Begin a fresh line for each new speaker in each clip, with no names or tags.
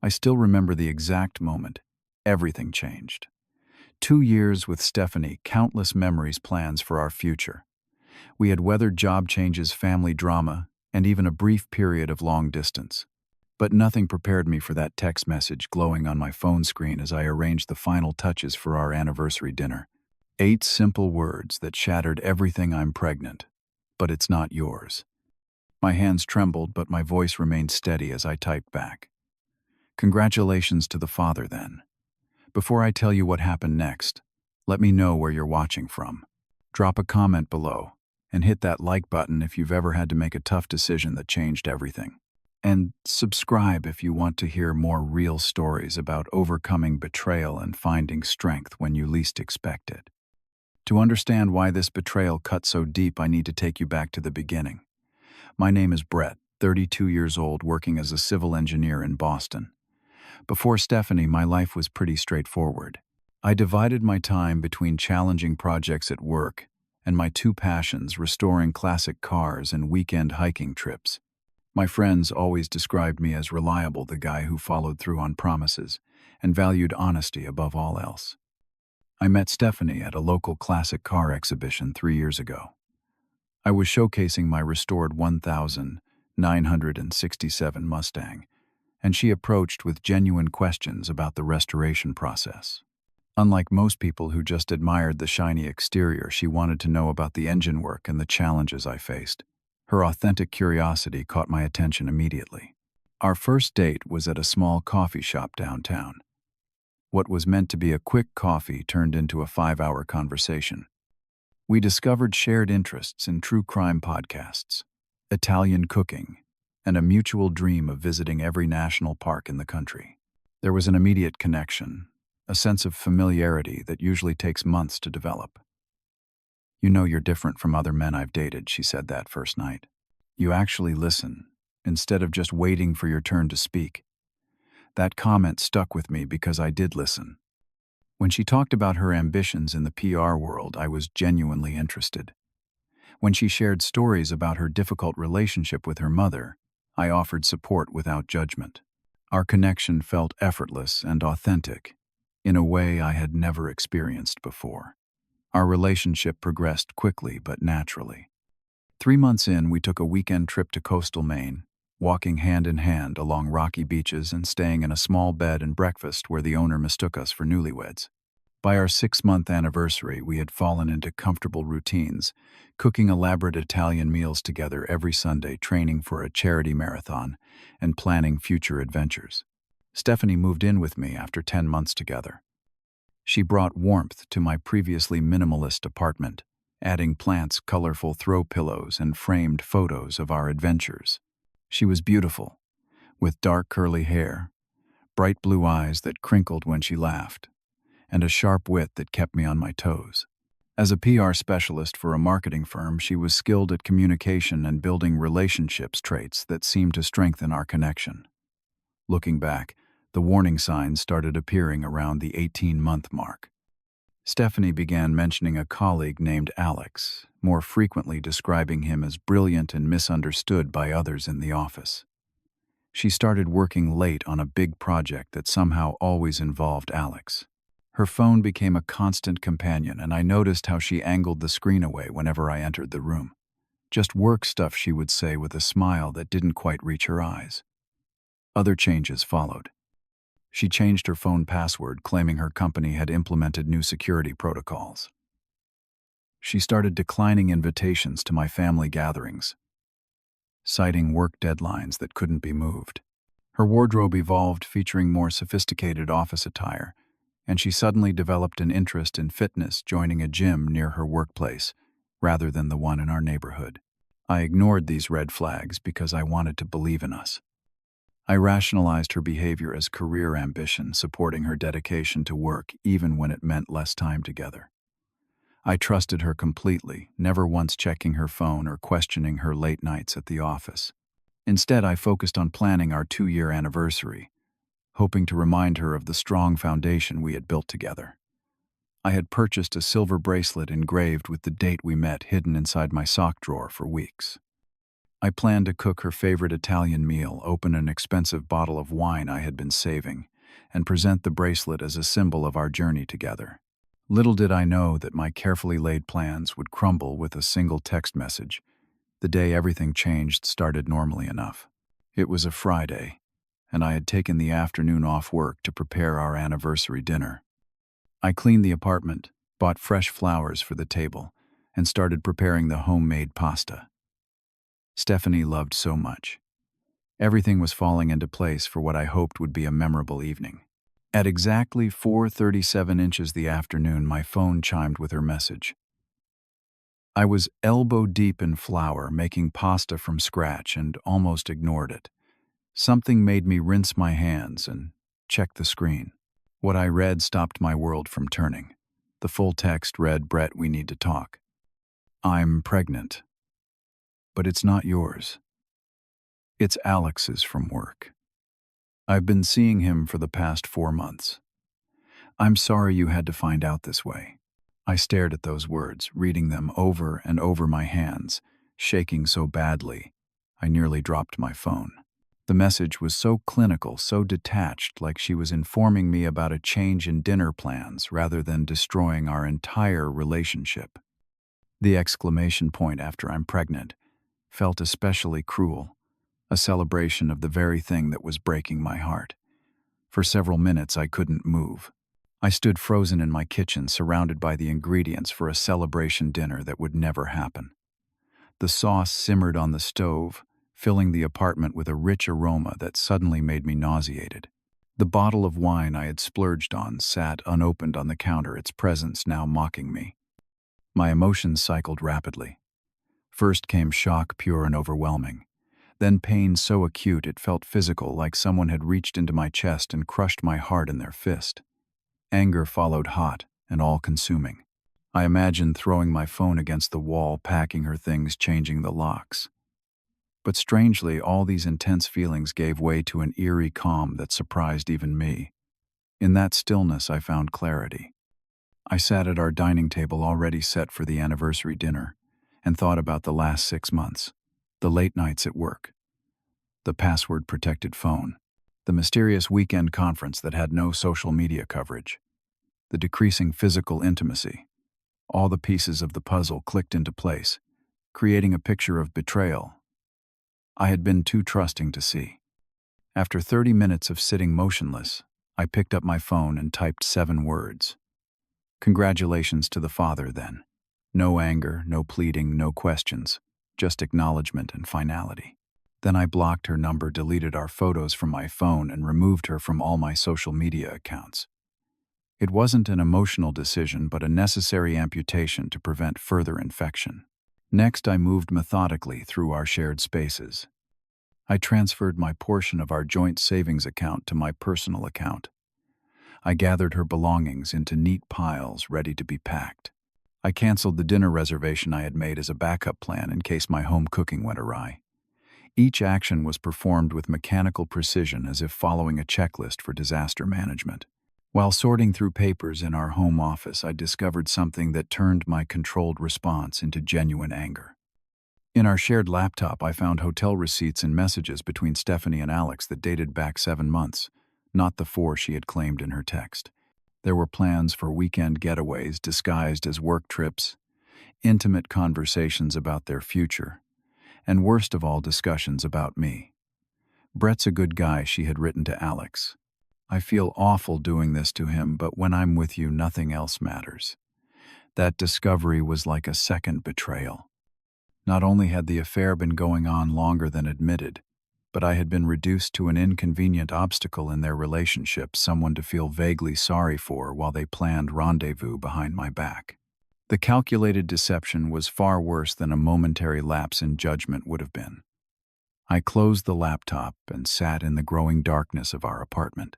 I still remember the exact moment. Everything changed. 2 years with Stephanie, countless memories, plans for our future. We had weathered job changes, family drama, and even a brief period of long distance. But nothing prepared me for that text message glowing on my phone screen as I arranged the final touches for our anniversary dinner. 8 simple words that shattered everything. I'm pregnant, but it's not yours. My hands trembled, but my voice remained steady as I typed back. Congratulations to the father, then. Before I tell you what happened next, let me know where you're watching from. Drop a comment below, and hit that like button if you've ever had to make a tough decision that changed everything. And subscribe if you want to hear more real stories about overcoming betrayal and finding strength when you least expect it. To understand why this betrayal cut so deep, I need to take you back to the beginning. My name is Brett, 32 years old, working as a civil engineer in Boston. Before Stephanie, my life was pretty straightforward. I divided my time between challenging projects at work and my two passions, restoring classic cars and weekend hiking trips. My friends always described me as reliable, the guy who followed through on promises and valued honesty above all else. I met Stephanie at a local classic car exhibition 3 years ago. I was showcasing my restored 1967 Mustang, and she approached with genuine questions about the restoration process. Unlike most people who just admired the shiny exterior, she wanted to know about the engine work and the challenges I faced. Her authentic curiosity caught my attention immediately. Our first date was at a small coffee shop downtown. What was meant to be a quick coffee turned into a 5-hour conversation. We discovered shared interests in true crime podcasts, Italian cooking, and a mutual dream of visiting every national park in the country. There was an immediate connection, a sense of familiarity that usually takes months to develop. "You know you're different from other men I've dated," she said that first night. "You actually listen, instead of just waiting for your turn to speak." That comment stuck with me because I did listen. When she talked about her ambitions in the PR world, I was genuinely interested. When she shared stories about her difficult relationship with her mother, I offered support without judgment. Our connection felt effortless and authentic, in a way I had never experienced before. Our relationship progressed quickly but naturally. 3 months in, we took a weekend trip to coastal Maine, walking hand in hand along rocky beaches and staying in a small bed and breakfast where the owner mistook us for newlyweds. By our 6-month anniversary, we had fallen into comfortable routines, cooking elaborate Italian meals together every Sunday, training for a charity marathon, and planning future adventures. Stephanie moved in with me after 10 months together. She brought warmth to my previously minimalist apartment, adding plants, colorful throw pillows, and framed photos of our adventures. She was beautiful, with dark curly hair, bright blue eyes that crinkled when she laughed, and a sharp wit that kept me on my toes. As a PR specialist for a marketing firm, she was skilled at communication and building relationships, traits that seemed to strengthen our connection. Looking back, the warning signs started appearing around the 18-month mark. Stephanie began mentioning a colleague named Alex, more frequently describing him as brilliant and misunderstood by others in the office. She started working late on a big project that somehow always involved Alex. Her phone became a constant companion, and I noticed how she angled the screen away whenever I entered the room. "Just work stuff," she would say with a smile that didn't quite reach her eyes. Other changes followed. She changed her phone password, claiming her company had implemented new security protocols. She started declining invitations to my family gatherings, citing work deadlines that couldn't be moved. Her wardrobe evolved, featuring more sophisticated office attire, and she suddenly developed an interest in fitness, joining a gym near her workplace rather than the one in our neighborhood. I ignored these red flags because I wanted to believe in us. I rationalized her behavior as career ambition, supporting her dedication to work even when it meant less time together. I trusted her completely, never once checking her phone or questioning her late nights at the office. Instead, I focused on planning our 2-year anniversary, hoping to remind her of the strong foundation we had built together. I had purchased a silver bracelet engraved with the date we met hidden inside my sock drawer for weeks. I planned to cook her favorite Italian meal, open an expensive bottle of wine I had been saving, and present the bracelet as a symbol of our journey together. Little did I know that my carefully laid plans would crumble with a single text message. The day everything changed started normally enough. It was a Friday, and I had taken the afternoon off work to prepare our anniversary dinner. I cleaned the apartment, bought fresh flowers for the table, and started preparing the homemade pasta Stephanie loved so much. Everything was falling into place for what I hoped would be a memorable evening. At exactly 4:37 inches the afternoon, my phone chimed with her message. I was elbow deep in flour, making pasta from scratch, and almost ignored it. Something made me rinse my hands and check the screen. What I read stopped my world from turning. The full text read, "Brett, we need to talk. I'm pregnant. But it's not yours. It's Alex's from work. I've been seeing him for the past 4 months. I'm sorry you had to find out this way." I stared at those words, reading them over and over my hands, shaking so badly, I nearly dropped my phone. The message was so clinical, so detached, like she was informing me about a change in dinner plans rather than destroying our entire relationship. The exclamation point after "I'm pregnant" felt especially cruel, a celebration of the very thing that was breaking my heart. For several minutes I couldn't move. I stood frozen in my kitchen, surrounded by the ingredients for a celebration dinner that would never happen. The sauce simmered on the stove, filling the apartment with a rich aroma that suddenly made me nauseated. The bottle of wine I had splurged on sat unopened on the counter, its presence now mocking me. My emotions cycled rapidly. First came shock, pure and overwhelming. Then pain so acute it felt physical, like someone had reached into my chest and crushed my heart in their fist. Anger followed, hot and all-consuming. I imagined throwing my phone against the wall, packing her things, changing the locks. But strangely, all these intense feelings gave way to an eerie calm that surprised even me. In that stillness I found clarity. I sat at our dining table, already set for the anniversary dinner, and thought about the last 6 months. The late nights at work, the password-protected phone, the mysterious weekend conference that had no social media coverage, the decreasing physical intimacy. All the pieces of the puzzle clicked into place, creating a picture of betrayal I had been too trusting to see. After 30 minutes of sitting motionless, I picked up my phone and typed 7 words. Congratulations to the father, then. No anger, no pleading, no questions, just acknowledgement and finality. Then I blocked her number, deleted our photos from my phone, and removed her from all my social media accounts. It wasn't an emotional decision, but a necessary amputation to prevent further infection. Next, I moved methodically through our shared spaces. I transferred my portion of our joint savings account to my personal account. I gathered her belongings into neat piles ready to be packed. I canceled the dinner reservation I had made as a backup plan in case my home cooking went awry. Each action was performed with mechanical precision, as if following a checklist for disaster management. While sorting through papers in our home office, I discovered something that turned my controlled response into genuine anger. In our shared laptop, I found hotel receipts and messages between Stephanie and Alex that dated back 7 months, not the 4 she had claimed in her text. There were plans for weekend getaways disguised as work trips, intimate conversations about their future, and worst of all, discussions about me. "Brett's a good guy," she had written to Alex. "I feel awful doing this to him, but when I'm with you, nothing else matters." That discovery was like a second betrayal. Not only had the affair been going on longer than admitted, but I had been reduced to an inconvenient obstacle in their relationship, someone to feel vaguely sorry for while they planned rendezvous behind my back. The calculated deception was far worse than a momentary lapse in judgment would have been. I closed the laptop and sat in the growing darkness of our apartment.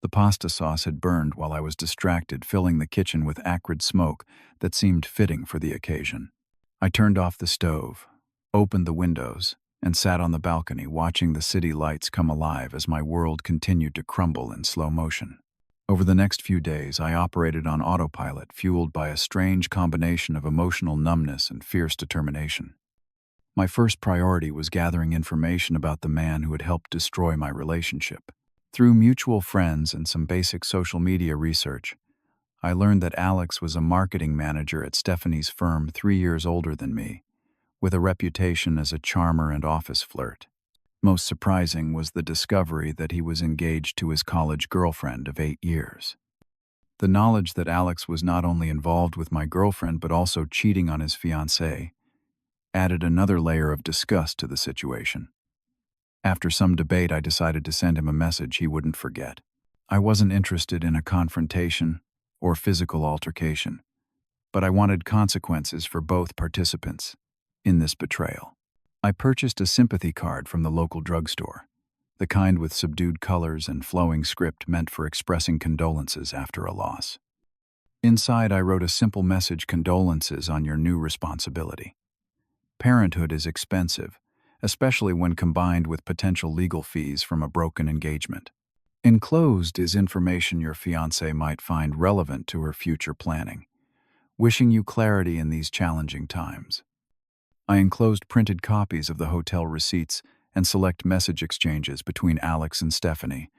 The pasta sauce had burned while I was distracted, filling the kitchen with acrid smoke that seemed fitting for the occasion. I turned off the stove, opened the windows, and sat on the balcony, watching the city lights come alive as my world continued to crumble in slow motion. Over the next few days, I operated on autopilot, fueled by a strange combination of emotional numbness and fierce determination. My first priority was gathering information about the man who had helped destroy my relationship. Through mutual friends and some basic social media research, I learned that Alex was a marketing manager at Stephanie's firm 3 years older than me, with a reputation as a charmer and office flirt. Most surprising was the discovery that he was engaged to his college girlfriend of 8 years. The knowledge that Alex was not only involved with my girlfriend but also cheating on his fiancée added another layer of disgust to the situation. After some debate, I decided to send him a message he wouldn't forget. I wasn't interested in a confrontation or physical altercation, but I wanted consequences for both participants in this betrayal. I purchased a sympathy card from the local drugstore, the kind with subdued colors and flowing script meant for expressing condolences after a loss. Inside, I wrote a simple message: "Condolences on your new responsibility. Parenthood is expensive, especially when combined with potential legal fees from a broken engagement. Enclosed is information your fiancée might find relevant to her future planning. Wishing you clarity in these challenging times." I enclosed printed copies of the hotel receipts and select message exchanges between Alex and Stephanie,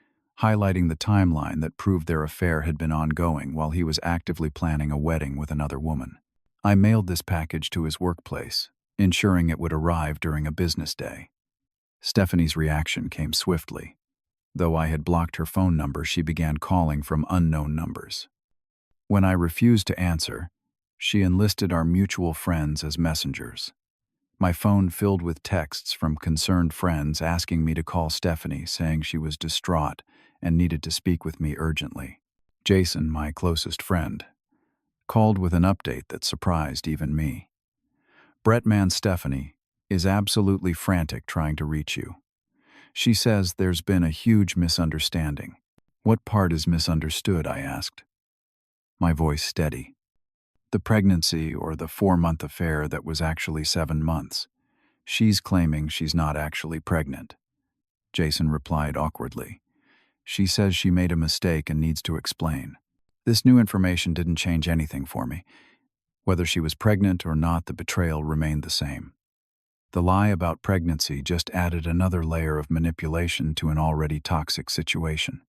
highlighting the timeline that proved their affair had been ongoing while he was actively planning a wedding with another woman. I mailed this package to his workplace, ensuring it would arrive during a business day. Stephanie's reaction came swiftly. Though I had blocked her phone number, she began calling from unknown numbers. When I refused to answer, she enlisted our mutual friends as messengers. My phone filled with texts from concerned friends asking me to call Stephanie, saying she was distraught and needed to speak with me urgently. Jason, my closest friend, called with an update that surprised even me. "Brettman, Stephanie is absolutely frantic trying to reach you. She says there's been a huge misunderstanding." "What part is misunderstood?" I asked, my voice steady. "The pregnancy or the 4-month affair that was actually 7 months. She's claiming she's not actually pregnant." Jason replied awkwardly. "She says she made a mistake and needs to explain." This new information didn't change anything for me. Whether she was pregnant or not, the betrayal remained the same. The lie about pregnancy just added another layer of manipulation to an already toxic situation.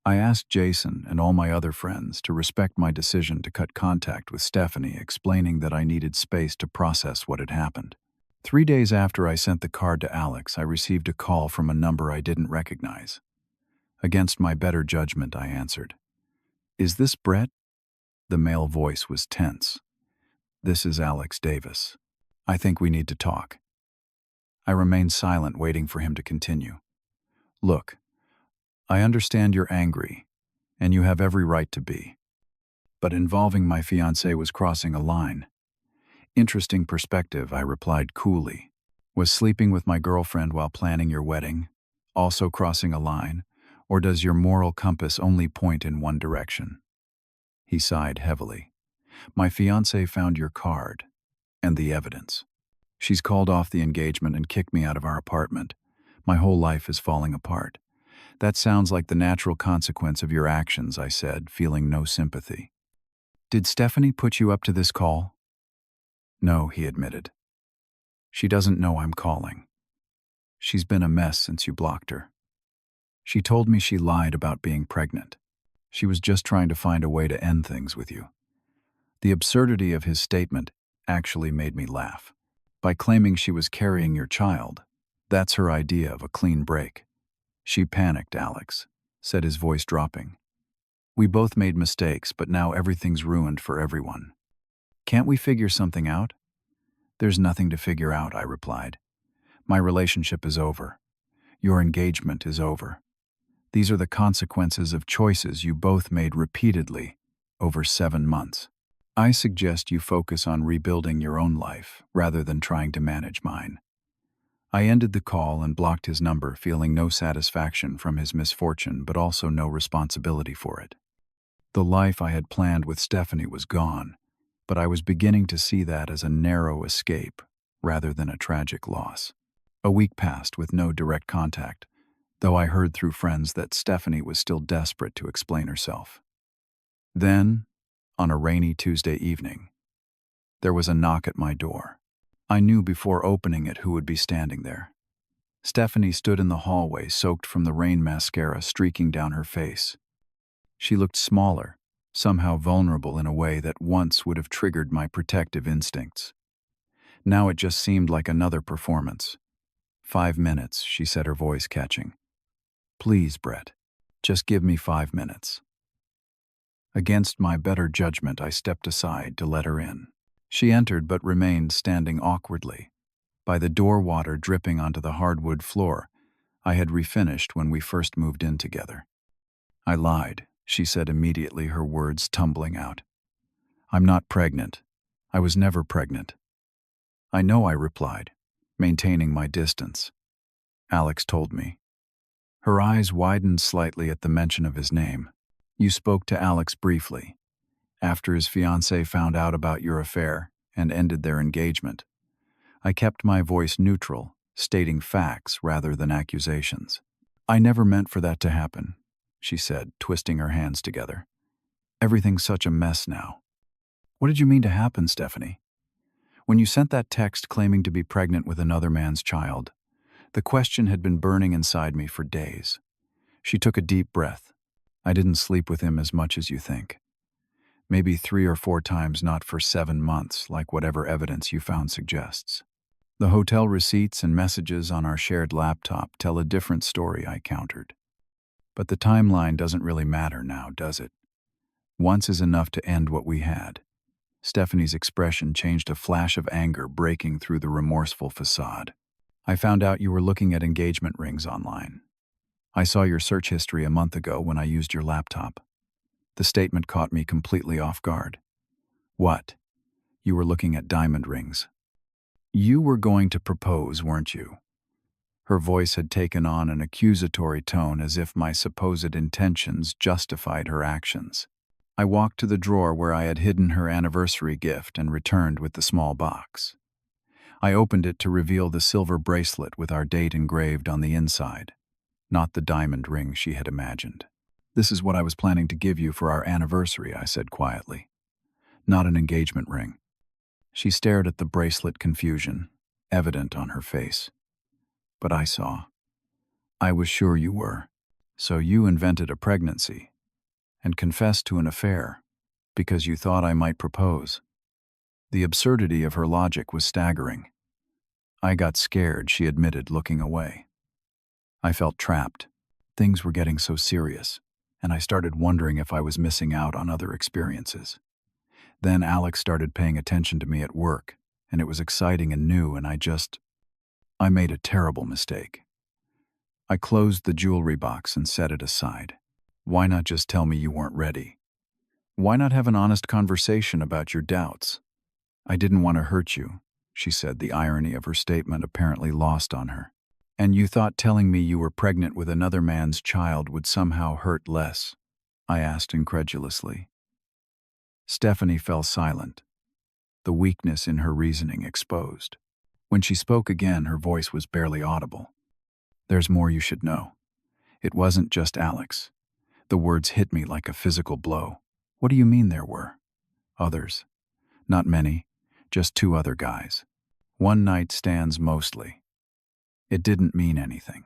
I asked Jason and all my other friends to respect my decision to cut contact with Stephanie, explaining that I needed space to process what had happened. 3 days after I sent the card to Alex, I received a call from a number I didn't recognize. Against my better judgment, I answered. "Is this Brett?" The male voice was tense. "This is Alex Davis. I think we need to talk." I remained silent, waiting for him to continue. "Look, I understand you're angry, and you have every right to be. But involving my fiancée was crossing a line." "Interesting perspective," I replied coolly. "Was sleeping with my girlfriend while planning your wedding also crossing a line, or does your moral compass only point in one direction?" He sighed heavily. "My fiancée found your card and the evidence. She's called off the engagement and kicked me out of our apartment. My whole life is falling apart." "That sounds like the natural consequence of your actions," I said, feeling no sympathy. "Did Stephanie put you up to this call?" "No," he admitted. "She doesn't know I'm calling. She's been a mess since you blocked her. She told me she lied about being pregnant. She was just trying to find a way to end things with you." The absurdity of his statement actually made me laugh. "By claiming she was carrying your child, that's her idea of a clean break." "She panicked, Alex," said, his voice dropping. "We both made mistakes, but now everything's ruined for everyone. Can't we figure something out?" "There's nothing to figure out," I replied. "My relationship is over. Your engagement is over. These are the consequences of choices you both made repeatedly over 7 months. I suggest you focus on rebuilding your own life rather than trying to manage mine." I ended the call and blocked his number, feeling no satisfaction from his misfortune but also no responsibility for it. The life I had planned with Stephanie was gone, but I was beginning to see that as a narrow escape rather than a tragic loss. A week passed with no direct contact, though I heard through friends that Stephanie was still desperate to explain herself. Then, on a rainy Tuesday evening, there was a knock at my door. I knew before opening it who would be standing there. Stephanie stood in the hallway, soaked from the rain mascara streaking down her face. She looked smaller, somehow vulnerable in a way that once would have triggered my protective instincts. Now it just seemed like another performance. 5 minutes, she said, her voice catching. Please, Brett, just give me 5 minutes. Against my better judgment, I stepped aside to let her in. She entered but remained standing awkwardly. By the door, water dripping onto the hardwood floor. I had refinished when we first moved in together. I lied, she said immediately, her words tumbling out. I'm not pregnant. I was never pregnant. I know, I replied, maintaining my distance. Alex told me. Her eyes widened slightly at the mention of his name. You spoke to Alex briefly, after his fiancée found out about your affair and ended their engagement. I kept my voice neutral, stating facts rather than accusations. I never meant for that to happen, she said, twisting her hands together. Everything's such a mess now. What did you mean to happen, Stephanie? When you sent that text claiming to be pregnant with another man's child, the question had been burning inside me for days. She took a deep breath. I didn't sleep with him as much as you think. Maybe 3 or 4 times, not for 7 months, like whatever evidence you found suggests. The hotel receipts and messages on our shared laptop tell a different story, I countered. But the timeline doesn't really matter now, does it? Once is enough to end what we had. Stephanie's expression changed, a flash of anger breaking through the remorseful facade. I found out you were looking at engagement rings online. I saw your search history a month ago when I used your laptop. The statement caught me completely off guard. What? You were looking at diamond rings. You were going to propose, weren't you? Her voice had taken on an accusatory tone, as if my supposed intentions justified her actions. I walked to the drawer where I had hidden her anniversary gift and returned with the small box. I opened it to reveal the silver bracelet with our date engraved on the inside, not the diamond ring she had imagined. This is what I was planning to give you for our anniversary, I said quietly. Not an engagement ring. She stared at the bracelet, confusion evident on her face. But I saw. I was sure you were. So you invented a pregnancy and confessed to an affair because you thought I might propose. The absurdity of her logic was staggering. I got scared, she admitted, looking away. I felt trapped. Things were getting so serious, and I started wondering if I was missing out on other experiences. Then Alex started paying attention to me at work, and it was exciting and new, and I made a terrible mistake. I closed the jewelry box and set it aside. Why not just tell me you weren't ready? Why not have an honest conversation about your doubts? I didn't want to hurt you, she said, the irony of her statement apparently lost on her. And you thought telling me you were pregnant with another man's child would somehow hurt less? I asked incredulously. Stephanie fell silent, the weakness in her reasoning exposed. When she spoke again, her voice was barely audible. There's more you should know. It wasn't just Alex. The words hit me like a physical blow. What do you mean there were? Others. Not many, just 2 other guys. One night stands mostly. It didn't mean anything.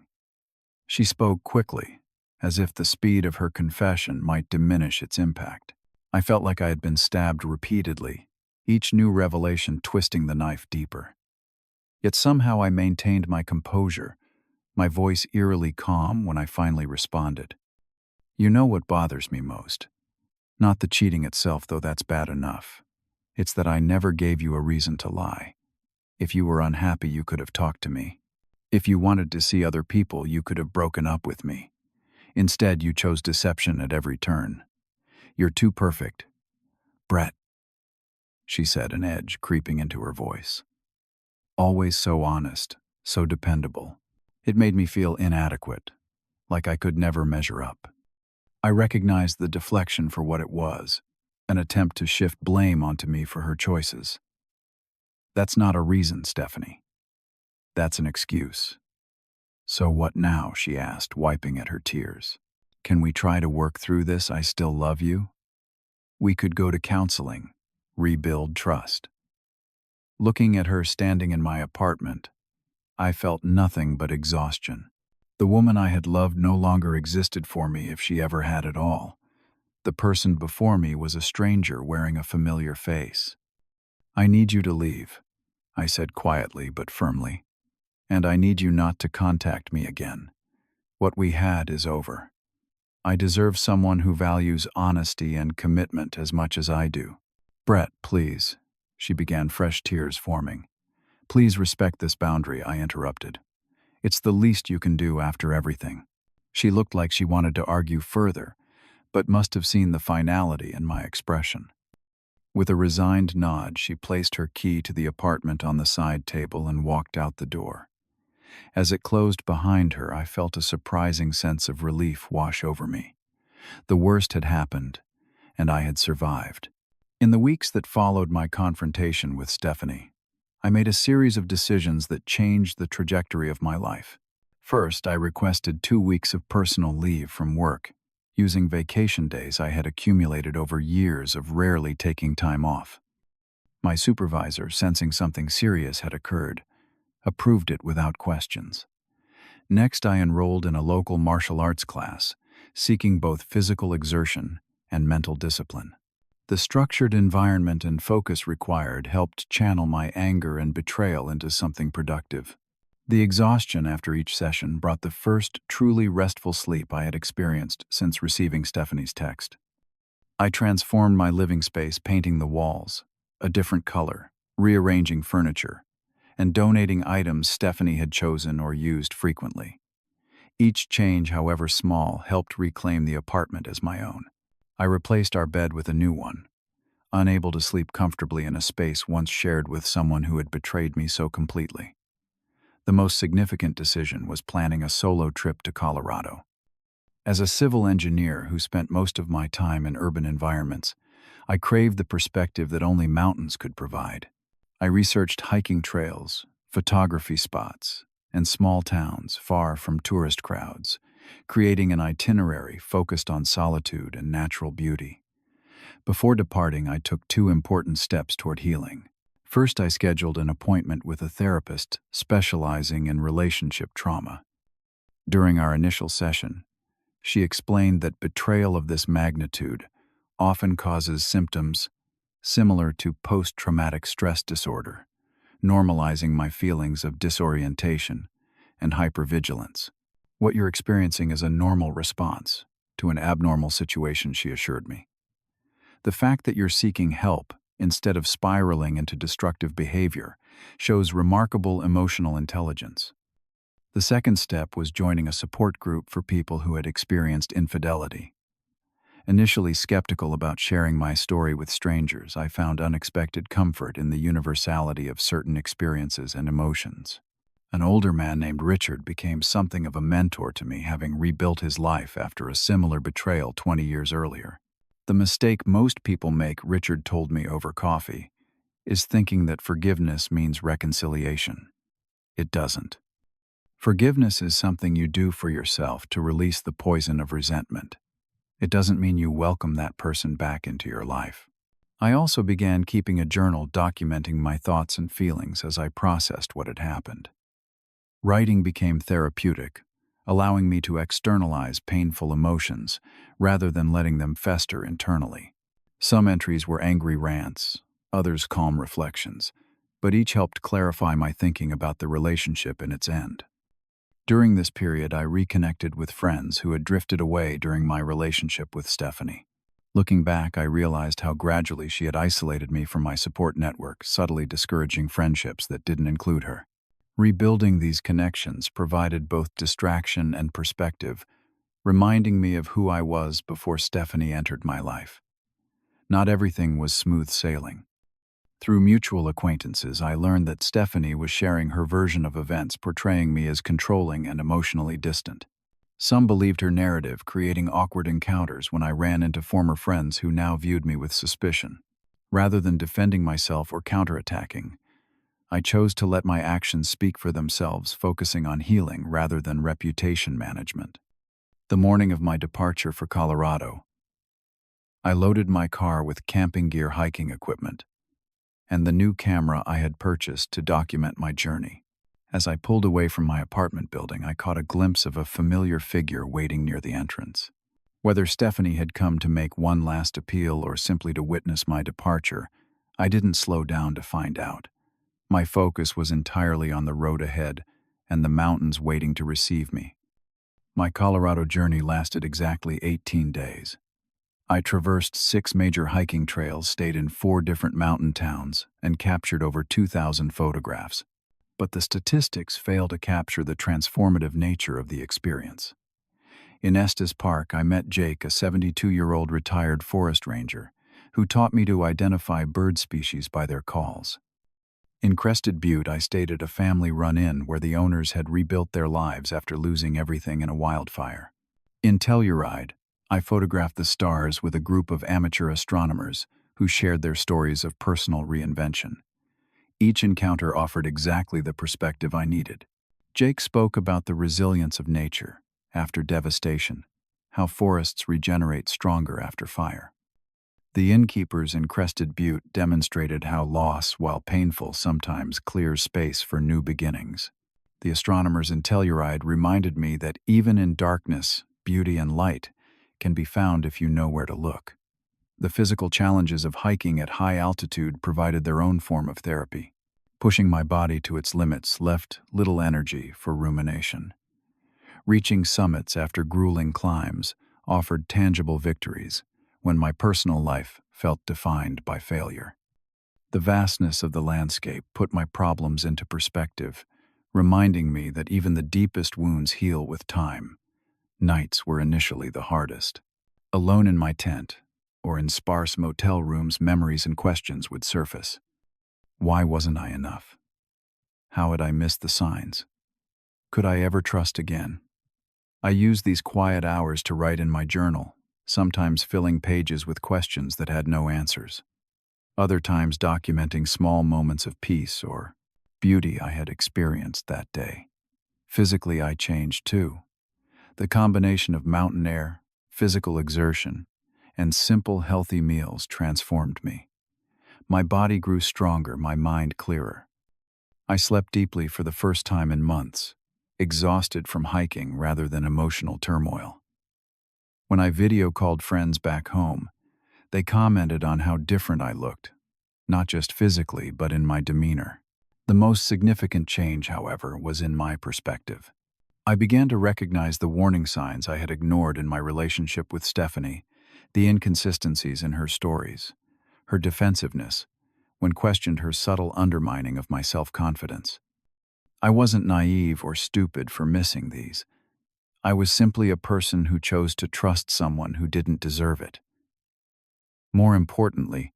She spoke quickly, as if the speed of her confession might diminish its impact. I felt like I had been stabbed repeatedly, each new revelation twisting the knife deeper. Yet somehow I maintained my composure, my voice eerily calm when I finally responded. You know what bothers me most? Not the cheating itself, though that's bad enough. It's that I never gave you a reason to lie. If you were unhappy, you could have talked to me. If you wanted to see other people, you could have broken up with me. Instead, you chose deception at every turn. You're too perfect. Brett, she said, an edge creeping into her voice. Always so honest, so dependable. It made me feel inadequate, like I could never measure up. I recognized the deflection for what it was, an attempt to shift blame onto me for her choices. That's not a reason, Stephanie. That's an excuse. So what now? She asked, wiping at her tears. Can we try to work through this? I still love you. We could go to counseling, rebuild trust. Looking at her standing in my apartment, I felt nothing but exhaustion. The woman I had loved no longer existed for me if she ever had at all. The person before me was a stranger wearing a familiar face. "I need you to leave," I said quietly but firmly. "And I need you not to contact me again. What we had is over. I deserve someone who values honesty and commitment as much as I do." "Brett, please." She began, fresh tears forming. "Please respect this boundary," I interrupted. "It's the least you can do after everything." She looked like she wanted to argue further, but must have seen the finality in my expression. With a resigned nod, she placed her key to the apartment on the side table and walked out the door. As it closed behind her, I felt a surprising sense of relief wash over me. The worst had happened, and I had survived. In the weeks that followed my confrontation with Stephanie, I made a series of decisions that changed the trajectory of my life. First, I requested 2 weeks of personal leave from work, using vacation days I had accumulated over years of rarely taking time off. My supervisor, sensing something serious had occurred, approved it without questions. Next, I enrolled in a local martial arts class, seeking both physical exertion and mental discipline. The structured environment and focus required helped channel my anger and betrayal into something productive. The exhaustion after each session brought the first truly restful sleep I had experienced since receiving Stephanie's text. I transformed my living space, painting the walls a different color, rearranging furniture, and donating items Stephanie had chosen or used frequently. Each change, however small, helped reclaim the apartment as my own. I replaced our bed with a new one, unable to sleep comfortably in a space once shared with someone who had betrayed me so completely. The most significant decision was planning a solo trip to Colorado. As a civil engineer who spent most of my time in urban environments, I craved the perspective that only mountains could provide. I researched hiking trails, photography spots, and small towns far from tourist crowds, creating an itinerary focused on solitude and natural beauty. Before departing, I took 2 important steps toward healing. First, I scheduled an appointment with a therapist specializing in relationship trauma. During our initial session, she explained that betrayal of this magnitude often causes symptoms similar to post-traumatic stress disorder, normalizing my feelings of disorientation and hypervigilance. "What you're experiencing is a normal response to an abnormal situation," she assured me. "The fact that you're seeking help instead of spiraling into destructive behavior shows remarkable emotional intelligence." The second step was joining a support group for people who had experienced infidelity. Initially skeptical about sharing my story with strangers, I found unexpected comfort in the universality of certain experiences and emotions. An older man named Richard became something of a mentor to me, having rebuilt his life after a similar betrayal 20 years earlier. "The mistake most people make," Richard told me over coffee, "is thinking that forgiveness means reconciliation. It doesn't. Forgiveness is something you do for yourself to release the poison of resentment. It doesn't mean you welcome that person back into your life." I also began keeping a journal documenting my thoughts and feelings as I processed what had happened. Writing became therapeutic, allowing me to externalize painful emotions rather than letting them fester internally. Some entries were angry rants, others calm reflections, but each helped clarify my thinking about the relationship and its end. During this period, I reconnected with friends who had drifted away during my relationship with Stephanie. Looking back, I realized how gradually she had isolated me from my support network, subtly discouraging friendships that didn't include her. Rebuilding these connections provided both distraction and perspective, reminding me of who I was before Stephanie entered my life. Not everything was smooth sailing. Through mutual acquaintances, I learned that Stephanie was sharing her version of events, portraying me as controlling and emotionally distant. Some believed her narrative, creating awkward encounters when I ran into former friends who now viewed me with suspicion. Rather than defending myself or counterattacking, I chose to let my actions speak for themselves, focusing on healing rather than reputation management. The morning of my departure for Colorado, I loaded my car with camping gear, hiking equipment, and the new camera I had purchased to document my journey. As I pulled away from my apartment building, I caught a glimpse of a familiar figure waiting near the entrance. Whether Stephanie had come to make one last appeal or simply to witness my departure, I didn't slow down to find out. My focus was entirely on the road ahead and the mountains waiting to receive me. My Colorado journey lasted exactly 18 days. I traversed 6 major hiking trails, stayed in 4 different mountain towns, and captured over 2,000 photographs. But the statistics fail to capture the transformative nature of the experience. In Estes Park, I met Jake, a 72-year-old retired forest ranger, who taught me to identify bird species by their calls. In Crested Butte, I stayed at a family-run inn where the owners had rebuilt their lives after losing everything in a wildfire. In Telluride, I photographed the stars with a group of amateur astronomers who shared their stories of personal reinvention. Each encounter offered exactly the perspective I needed. Jake spoke about the resilience of nature after devastation, how forests regenerate stronger after fire. The innkeepers in Crested Butte demonstrated how loss, while painful, sometimes clears space for new beginnings. The astronomers in Telluride reminded me that even in darkness, beauty and light can be found if you know where to look. The physical challenges of hiking at high altitude provided their own form of therapy. Pushing my body to its limits left little energy for rumination. Reaching summits after grueling climbs offered tangible victories when my personal life felt defined by failure. The vastness of the landscape put my problems into perspective, reminding me that even the deepest wounds heal with time. Nights were initially the hardest. Alone in my tent, or in sparse motel rooms, memories and questions would surface. Why wasn't I enough? How had I missed the signs? Could I ever trust again? I used these quiet hours to write in my journal, sometimes filling pages with questions that had no answers. Other times documenting small moments of peace or beauty I had experienced that day. Physically, I changed too. The combination of mountain air, physical exertion, and simple, healthy meals transformed me. My body grew stronger, my mind clearer. I slept deeply for the first time in months, exhausted from hiking rather than emotional turmoil. When I video called friends back home, they commented on how different I looked, not just physically, but in my demeanor. The most significant change, however, was in my perspective. I began to recognize the warning signs I had ignored in my relationship with Stephanie, the inconsistencies in her stories, her defensiveness, when questioned, her subtle undermining of my self-confidence. I wasn't naive or stupid for missing these. I was simply a person who chose to trust someone who didn't deserve it. More importantly,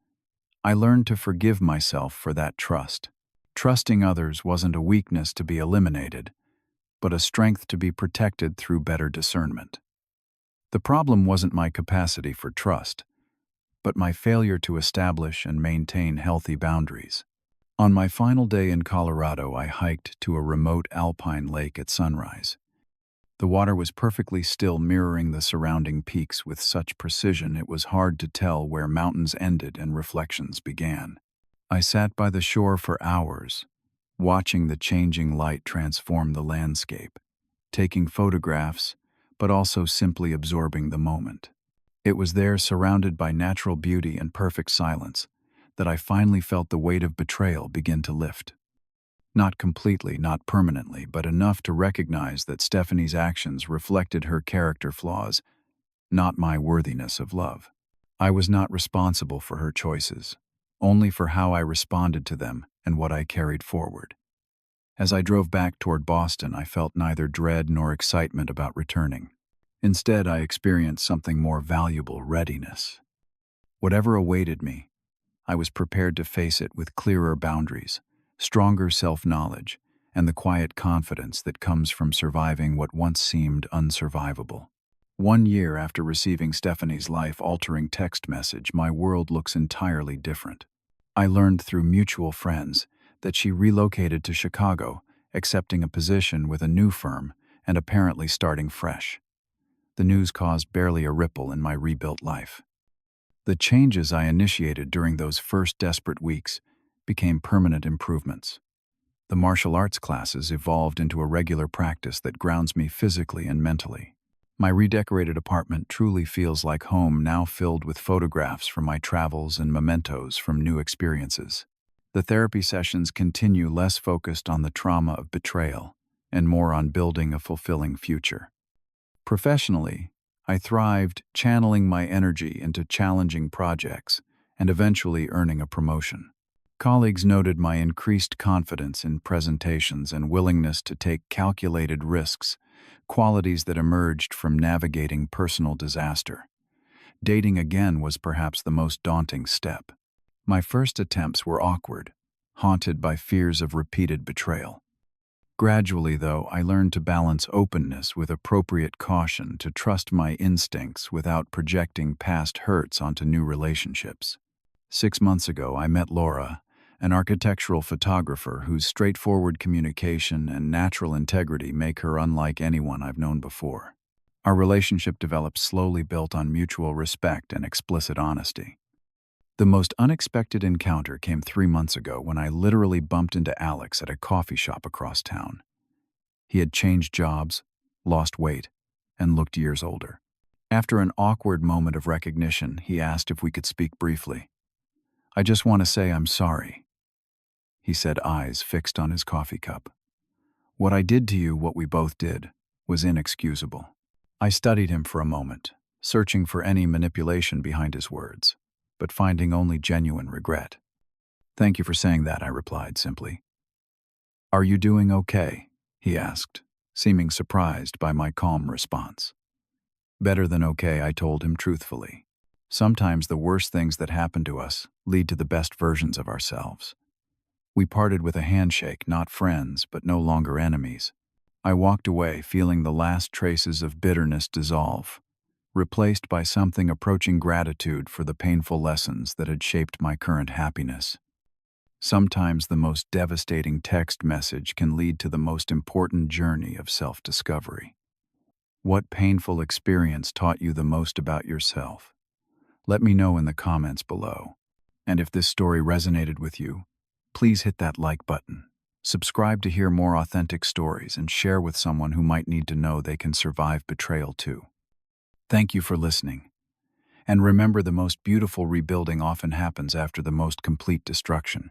I learned to forgive myself for that trust. Trusting others wasn't a weakness to be eliminated, but a strength to be protected through better discernment. The problem wasn't my capacity for trust, but my failure to establish and maintain healthy boundaries. On my final day in Colorado, I hiked to a remote alpine lake at sunrise. The water was perfectly still, mirroring the surrounding peaks with such precision it was hard to tell where mountains ended and reflections began. I sat by the shore for hours, watching the changing light transform the landscape, taking photographs, but also simply absorbing the moment. It was there, surrounded by natural beauty and perfect silence, that I finally felt the weight of betrayal begin to lift. Not completely, not permanently, but enough to recognize that Stephanie's actions reflected her character flaws, not my worthiness of love. I was not responsible for her choices, only for how I responded to them and what I carried forward. As I drove back toward Boston, I felt neither dread nor excitement about returning. Instead, I experienced something more valuable: readiness. Whatever awaited me, I was prepared to face it with clearer boundaries, stronger self-knowledge, and the quiet confidence that comes from surviving what once seemed unsurvivable. 1 year after receiving Stephanie's life-altering text message, my world looks entirely different. I learned through mutual friends that she relocated to Chicago, accepting a position with a new firm and apparently starting fresh. The news caused barely a ripple in my rebuilt life. The changes I initiated during those first desperate weeks became permanent improvements. The martial arts classes evolved into a regular practice that grounds me physically and mentally. My redecorated apartment truly feels like home, now filled with photographs from my travels and mementos from new experiences. The therapy sessions continue, less focused on the trauma of betrayal and more on building a fulfilling future. Professionally, I thrived, channeling my energy into challenging projects and eventually earning a promotion. Colleagues noted my increased confidence in presentations and willingness to take calculated risks, qualities that emerged from navigating personal disaster. Dating again was perhaps the most daunting step. My first attempts were awkward, haunted by fears of repeated betrayal. Gradually, though, I learned to balance openness with appropriate caution, to trust my instincts without projecting past hurts onto new relationships. 6 months ago, I met Laura, an architectural photographer whose straightforward communication and natural integrity make her unlike anyone I've known before. Our relationship developed slowly, built on mutual respect and explicit honesty. The most unexpected encounter came 3 months ago when I literally bumped into Alex at a coffee shop across town. He had changed jobs, lost weight, and looked years older. After an awkward moment of recognition, he asked if we could speak briefly. "I just want to say I'm sorry," he said, eyes fixed on his coffee cup. "What I did to you, what we both did, was inexcusable." I studied him for a moment, searching for any manipulation behind his words, but finding only genuine regret. "Thank you for saying that," I replied simply. "Are you doing okay?" he asked, seeming surprised by my calm response. "Better than okay," I told him truthfully. Sometimes the worst things that happen to us lead to the best versions of ourselves. We parted with a handshake, not friends, but no longer enemies. I walked away feeling the last traces of bitterness dissolve, replaced by something approaching gratitude for the painful lessons that had shaped my current happiness. Sometimes the most devastating text message can lead to the most important journey of self-discovery. What painful experience taught you the most about yourself? Let me know in the comments below. And if this story resonated with you, please hit that like button. Subscribe to hear more authentic stories and share with someone who might need to know they can survive betrayal too. Thank you for listening. And remember, the most beautiful rebuilding often happens after the most complete destruction.